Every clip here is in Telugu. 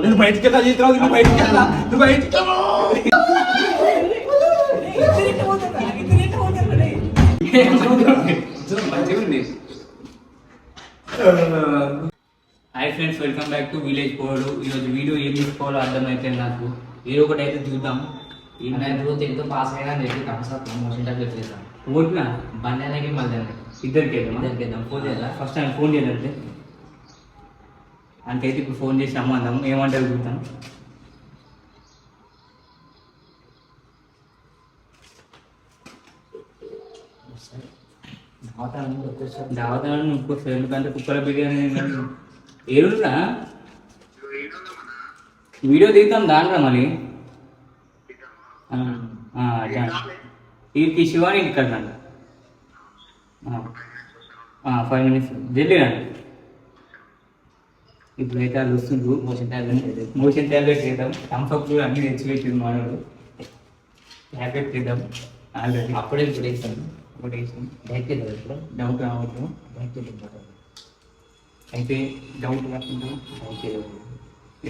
నేను బయటికి వెళ్ళా చేతిరావు నువ్వు బయటికి వెళ్ళా నువ్వు బయటికి hi friends, welcome back to village పోడు. ఈరోజు వీడియో ఏం తీసుకోవాలో అర్థమైతే నాకు ఏదో ఒకటి అయితే చూద్దాం. ఎంతో పాస్ అయినా ప్రమోషన్ టాబ్లెట్ చేద్దాం. ఓట్నా బండి మళ్ళీ ఇద్దరికి ఇద్దరికేద్దాం. ఫోన్ చేద్దాం. ఫస్ట్ ఆయన ఫోన్ చేయాలంటే ఆయనకైతే ఇప్పుడు ఫోన్ చేసి అమ్మందాం ఏమంటారు చూద్దాం. దావతాను ఇంకోసారి ఎందుకంటే కుక్కల బిర్యానీ ఏరున్నా వీడియో దిగుతాం దాంట్లో మళ్ళీ ఈ శివాని ఇక్కడ రండి. 5 minutes జల్దీ రండి. ఇప్పుడైతే అది వస్తుంది. మోషన్ ట్యాబ్లెట్ చేద్దాం. థమ్స్అప్ కూడా అన్ని తెచ్చిపెట్టింది మనోడు. ట్యాబ్లెట్ చేద్దాం. ఆల్రెడీ అప్పుడే ఇప్పుడు వేస్తాను. ఒకటి వేసాం. ఇప్పుడు డౌట్ రావద్దు. అయితే డౌట్ రాకుండా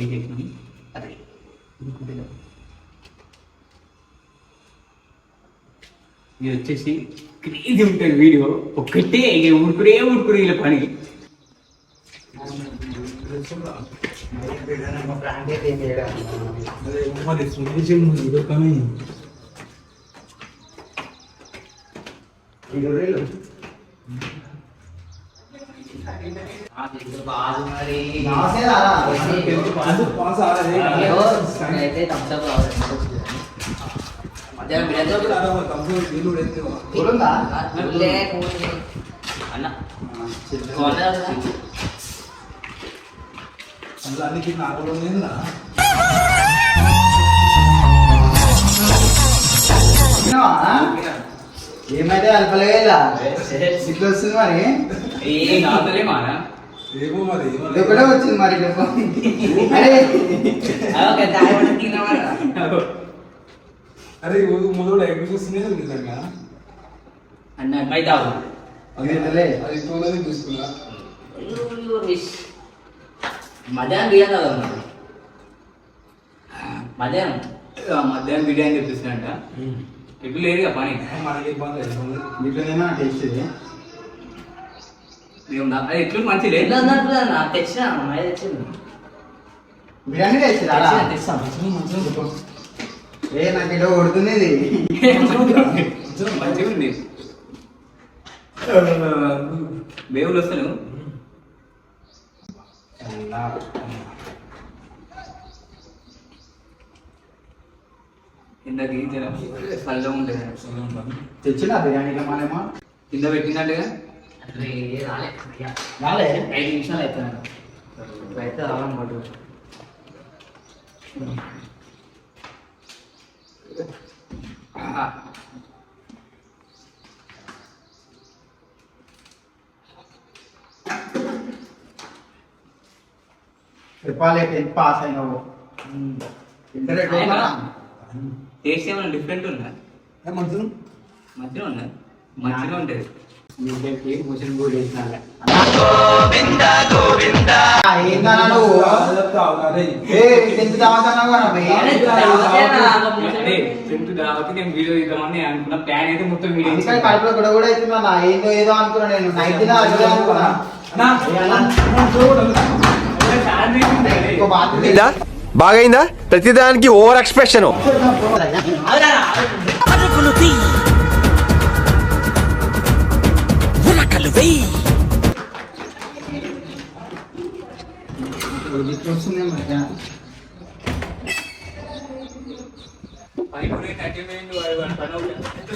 ఏం చేసినాం. అదే ఇది వచ్చేసి క్రేజీ ఉంటుంది వీడియో. ఒక్కటే ఉడుకురే ఇలా పని. ఏమైతే అల్పలేలా సిగ్గు వస్తుంది మరి ఒకటే వచ్చింది మరి అరే మొదలు ఎగ్జిబిషన్ నిజంగా అన్న బయట అది తోలని తీసుకున్నా మధ్యాహ్నం బిర్యానీ మధ్యాహ్నం బిర్యానీ తెప్పిస్తున్నట్ట. ఎప్పుడు లేదుగా పని. మనకి ఇబ్బంది దీంట్లోనేమో టేస్ట్ అది ఎట్లు మంచి లేదు. తెచ్చిన తెచ్చింది బిర్యానీ టేస్ట్ తెస్తాం. ఏ నాకు ఇలా కొడుతుంది ఇది. మంచిగా ఉంది. వేవులు వస్తాను. ఇందాక పళ్ళలో ఉంటుంది. తెచ్చిన బిర్యానీలో మనమో కింద పెట్టినట్టుగా రాలే 5 నిమిషాలు అవుతున్నాను. అయితే రావాలన్నమాట. చెప్పాలి 10th పాస్ అయినావు. ఇంటర్ టేస్ట్ ఏమైనా డిఫరెంట్ ఉందా? మంచిగా మంచిగా ఉందా? మంచిగా ఉంటుంది. మోషన్ కూడా వేసిన నేను వీడియో ఇద్దామని అనుకున్నా. ప్లాన్ అయితే మొత్తం వీడియో కడుపులో కూడా అవుతున్నా ఏందో ఏదో అనుకున్నా. నేను నైట్ అనుకున్నా. బాగైందా? ప్రతిదానికి ఓవర్ ఎక్స్ప్రెషన్.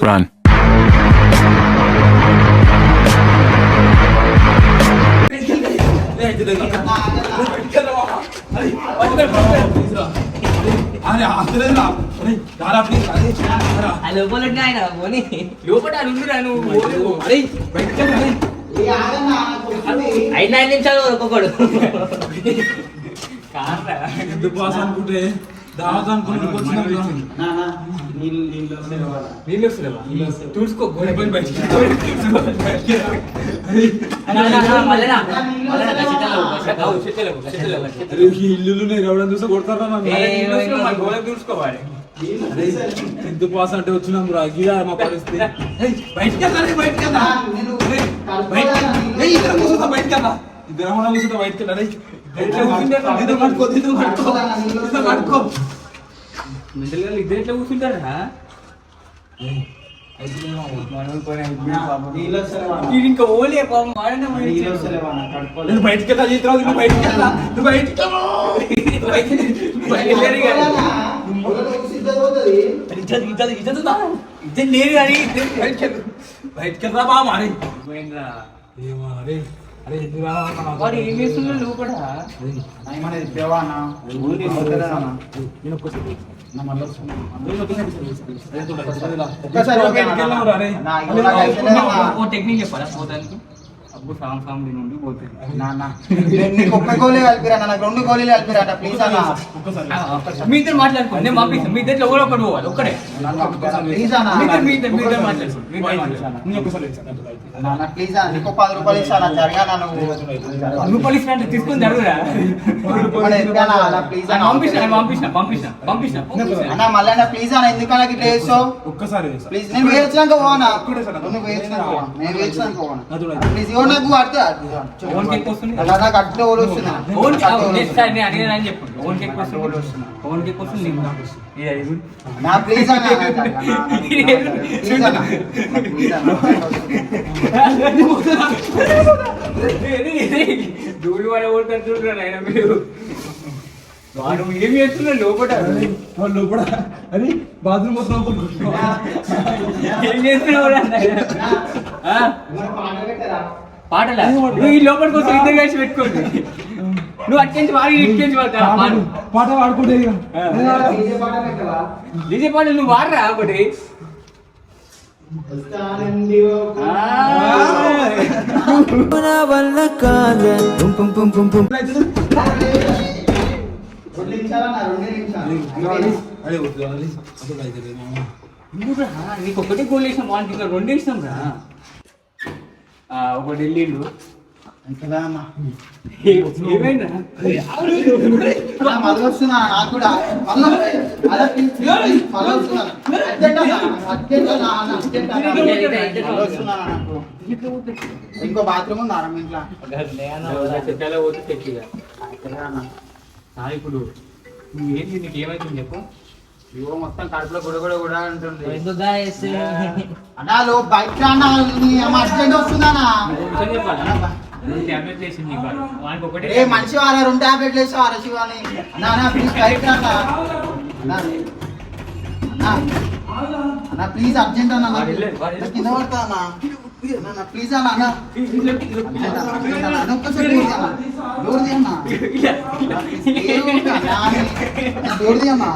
Run. లోపల నువ్వు 5 నిమిషాలు ఒక్కొక్కడు ఎందుకు పాస్ అనుకుంటే దావత్ అనుకున్నాను వచ్చిన నాన్న నీళ్ళు వస్తలేవా? నీళ్ళు వస్తున్నావా? తుడుచుకో గోడ పోయి బయటికి. అరే ఈ ఇల్లు నేను ఎవరైనా చూస్తే కొడతారా గోడ తుడుచుకోవాలి. ఎంత పాస్ అంటే వచ్చినాం రా గిరా మా పరిస్థితి బయటికి వెళ్తారా బయటికి వెళ్తా నేను ఇద్దరు కూర్చుంటా బయటికి వెళ్తా ఇద్దరు కూడా కూర్చుంటా బయటికి వెళ్ళా పట్టుకో ఇద్దరు ఎట్లా కూర్చుంటారా? నీళ్ళు వస్తలేవా? ఇది ఇంకా ఓలే పాపం వాడనే నీళ్ళు వస్తలేవా? నా కడుపులో నేను బయటికి వెళ్ళా జీతరావు నువ్వు బయటికి వెళ్ళా నువ్వు బయటికి ఇద్దరు లేరు కానీ బయటికి వెళ్ళరా బా మారి పోయిండ్రా. ఏమో అరే అరే ఎందుకు వాడు ఏం చేస్తున్నాడు లోపల? ఏమన్నా చెప్పావా అన్న? ఊరికి పోతలేనా అన్న? నేను ఒక్కసారి నా మళ్ళీ వస్తున్నా. ఒక్కసారి బయటికి వెళ్ళాం రా రే నా ఇల్లు నాకు అయితలేదు అన్న. ఓ టెక్నిక్ చెప్పాలా పోతానికి? అప్పుడు సామ్ నుండి పోతుంది. నాన్న నేను నీకు ఒక్క గోళీ కలిపిరా నాకు 2 గోళీలు కలిపిరా అన్న ప్లీజ్ అన్న. మీ ఇద్దరు మాట్లాడుకోండి, నేను పంపిస్తాను. మీ ఇద్దరు ఎవరో ఒకటి పోవాలి, ఒక్కడే. ప్లీజ్ అన్న. మీ ఇద్దరు మాట్లాడుకోండి. నేను ఒక్కసారి నాన్న ప్లీజ్ అన్న నీకు 10 రూపాయలు ఇస్తాను జరిగానా నువ్వు? నువ్వు పోలీస్ అంటే తీసుకొని జరుగురా. ప్లీజ్ పంపించిన అన్న మళ్ళీ అన్న ప్లీజ్ అన్న ఎందుకన్నా ఇట్లా చేస్తావు? ఒక్కసారి ప్లీజ్ నేను వేయించినాక పోనా? ఒక్కడే సార్. నువ్వు వేయించినాక పోనా? నేను వేయించినాక పోనా? నాతో ప్లీజ్ ఇవ్వ నాకు అడితే ఓన్ కేక్ వస్తుంది. అలా నాకు అట్లే ఓలు వస్తున్నా. ఓన్ నేను అడిగిన చెప్పండి. ఓన్ కేక్ వస్తుంది. ఓన్ కేక్ వస్తుంది నీకు నాకు. ఇది ఐదు. నా ప్లీజ్ అన్న ప్లీజ్ అన్న ప్లీజ్ అన్న దూరి వాళ్ళ ఓడతారు చూడరా ఆయన మీరు. వాడు ఏం చేస్తున్నాడు లోపల? వాళ్ళు కూడా అది బాత్రూమ్ వస్తున్నాం ఏం చేస్తున్నావు? పాటలా? నువ్వు ఈ లోపలికి వస్తే ఇద్దరు కలిసి పెట్టుకోండి. నువ్వు అట్టించి వాడి ఇట్టించి పాట పాడుకుంటే డీజే పాటలు నువ్వు వాడరా ఒకటి. నీకు ఒకటి గోల్ వేసినాం, వానికి ఇంకా 2 వేసినాం రా. ఒకటి వెళ్ళిండు. ఏమైందా? మళ్ళీ వస్తున్నా నాకు కూడా ఇంకో బాత్రూమ్ ఉందా మీ ఇంట్లో? చెట్టాలో పోతే తెచ్చిగా. ఇప్పుడు నువ్వేంటి, నీకు ఏమైతుంది చెప్పు? ఇవో మొత్తం కడుపులో గుడగుడ కూడా ఉంటుంది. guys. అన్నాలు బయట అర్జెంట్ వస్తుందానా? టాబ్లెట్ వేసింది నీకు. వానికి ఒకటే ఏ మనిషి వారా 2 టాబ్లెట్లు వేసి వారా శివాని నానా ప్లీజ్ బయట అన్నా ప్లీజ్ అర్జెంట్ అన్న కింద పడతా అన్న ప్లీజ్ అన్న అన్న ఒక్కసారి డోర్ తీయన్నా డోర్ తీయన్నా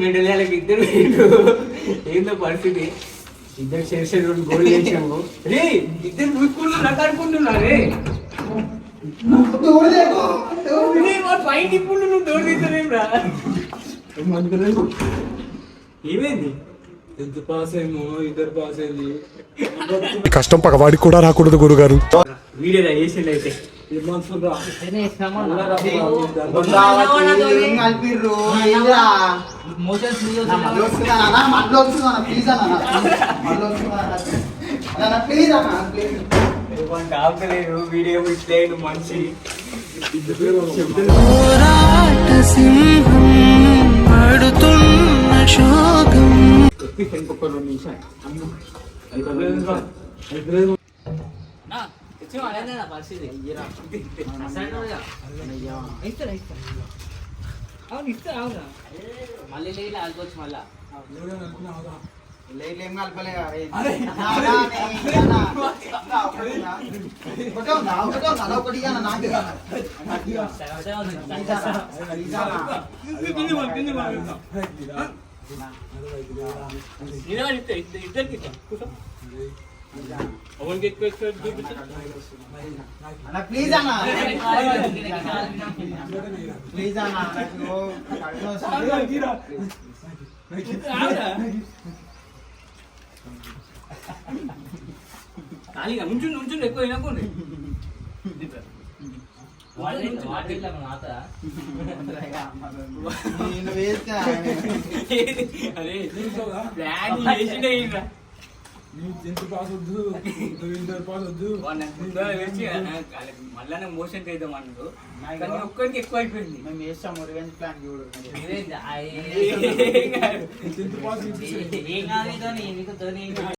మెంటల్యాలకి ఇద్దరు ఏందో పరిస్థితి. ఇద్దరు శేషం 2 గోల్ వేసాము. రే ఇద్దరు చూసుకుంటున్నారు, నాకు అనుకుంటున్నారే పైకి ఇప్పుడు నువ్వు డోర్ తీస్తావేమ్రా? ఏమైంది? ఎంత పాస్ అయ్యేమో ఇద్దరు పాస్ అయింది. కష్టం పగవాడికి కూడా రాకూడదు గురుగారు. వీడియో వేసిండు అయితే ఏం మనసులు రా కలిపిర్రు మోషన్స్ మళ్ళీ వస్తుందా మళ్ళీ వస్తుందా ప్లీజ్ అన్న మళ్ళీ వస్తుందా ప్లీజ్ అన్న ప్లీజ్ ఆపలేదు. వీడియో ఇట్లేదు మనిషి ఇంకొక 2 నిమిషాలు పరిస్థితి మళ్ళీ లేదు ఆడుకోవచ్చు. మళ్ళా ఏం కలపలే ఇద్దరికి కూర్చో అవన్కి ఎక్కువ చూపించు అన్న ప్లీజ్ అన్న ప్లీజ్ అన్న నాకు కడుపు నొస్తుంది. ఖాళీగా ఉంచుండి ఎక్కువ వినకండి నేను వేస్తే అరే ప్లాన్ చేసిండే ఇంకా నీకు 10th పాస్ వద్దు, నువ్వు ఇంటర్ పాస్ వద్దు. మళ్ళా మోషన్ చేద్దాం అన్నాడు కానీ ఒక్కరికి ఎక్కువ అయిపోయింది మేము వేస్తాం రివెంజ్ ప్లాన్ చూడు. 10th పాస్ ఏం కాదు నీకు